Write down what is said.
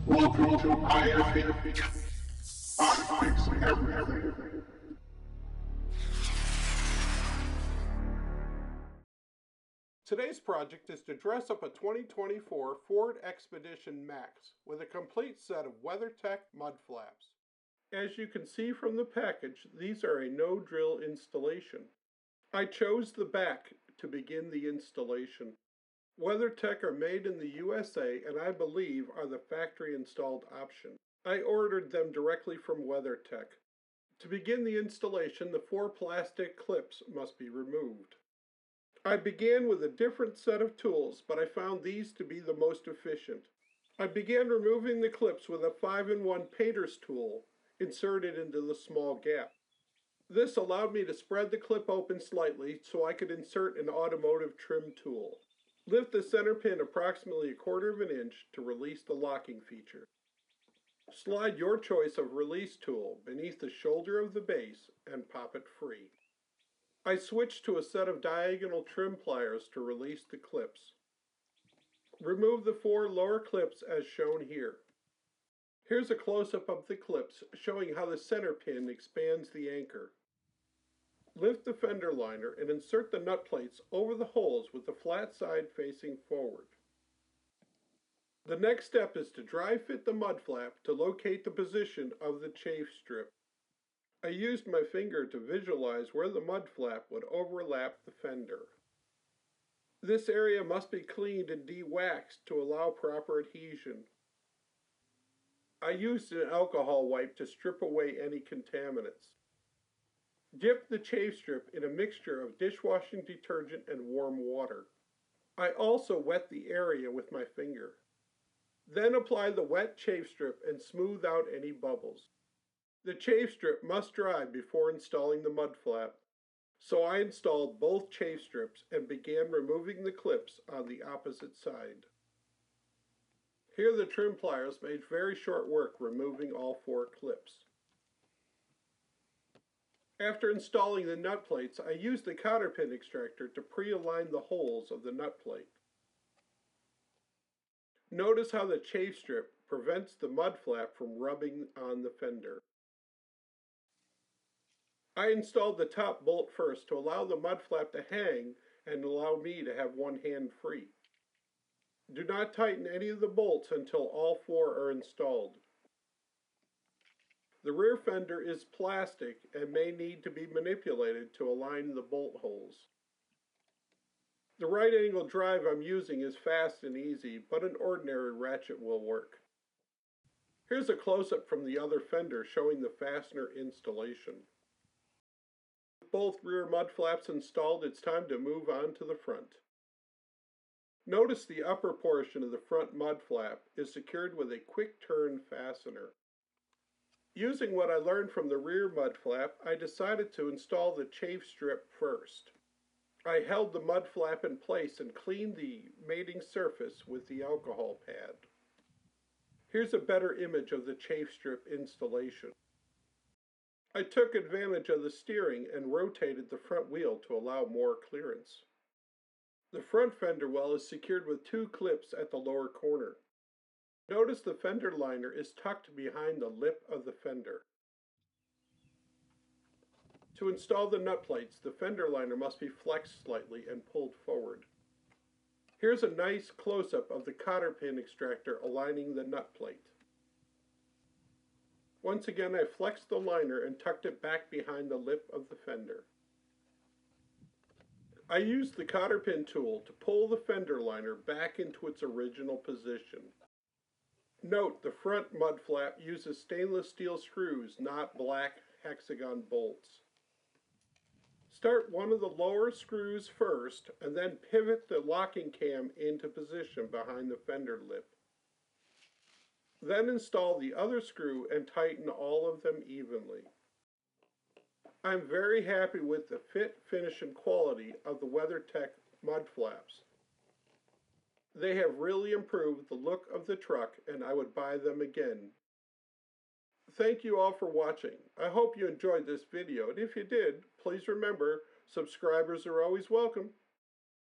Welcome to IFA. I fix everything. Today's project is to dress up a 2024 Ford Expedition Max with a complete set of WeatherTech mud flaps. As you can see from the package, these are a no-drill installation. I chose the back to begin the installation. WeatherTech are made in the USA and I believe are the factory installed option. I ordered them directly from WeatherTech. To begin the installation, the 4 plastic clips must be removed. I began with a different set of tools, but I found these to be the most efficient. I began removing the clips with a 5-in-1 painter's tool inserted into the small gap. This allowed me to spread the clip open slightly so I could insert an automotive trim tool. Lift the center pin approximately 1/4 of an inch to release the locking feature. Slide your choice of release tool beneath the shoulder of the base and pop it free. I switched to a set of diagonal trim pliers to release the clips. Remove the 4 lower clips as shown here. Here's a close-up of the clips showing how the center pin expands the anchor. Lift the fender liner and insert the nut plates over the holes with the flat side facing forward. The next step is to dry fit the mud flap to locate the position of the chafe strip. I used my finger to visualize where the mud flap would overlap the fender. This area must be cleaned and de-waxed to allow proper adhesion. I used an alcohol wipe to strip away any contaminants. Dip the chafe strip in a mixture of dishwashing detergent and warm water. I also wet the area with my finger. Then apply the wet chafe strip and smooth out any bubbles. The chafe strip must dry before installing the mud flap, so I installed both chafe strips and began removing the clips on the opposite side. Here the trim pliers made very short work removing all 4 clips. After installing the nut plates, I used the cotter pin extractor to pre-align the holes of the nut plate. Notice how the chafe strip prevents the mud flap from rubbing on the fender. I installed the top bolt first to allow the mud flap to hang and allow me to have one hand free. Do not tighten any of the bolts until all 4 are installed. The rear fender is plastic and may need to be manipulated to align the bolt holes. The right angle drive I'm using is fast and easy, but an ordinary ratchet will work. Here's a close-up from the other fender showing the fastener installation. With both rear mud flaps installed, it's time to move on to the front. Notice the upper portion of the front mud flap is secured with a quick turn fastener. Using what I learned from the rear mud flap, I decided to install the chafe strip first. I held the mud flap in place and cleaned the mating surface with the alcohol pad. Here's a better image of the chafe strip installation. I took advantage of the steering and rotated the front wheel to allow more clearance. The front fender well is secured with 2 clips at the lower corner. Notice the fender liner is tucked behind the lip of the fender. To install the nut plates, the fender liner must be flexed slightly and pulled forward. Here's a nice close-up of the cotter pin extractor aligning the nut plate. Once again, I flexed the liner and tucked it back behind the lip of the fender. I used the cotter pin tool to pull the fender liner back into its original position. Note the front mud flap uses stainless steel screws, not black hexagon bolts. Start one of the lower screws first and then pivot the locking cam into position behind the fender lip. Then install the other screw and tighten all of them evenly. I'm very happy with the fit, finish, and quality of the WeatherTech mud flaps. They have really improved the look of the truck and I would buy them again. Thank you all for watching. I hope you enjoyed this video, and if you did, please remember, subscribers are always welcome.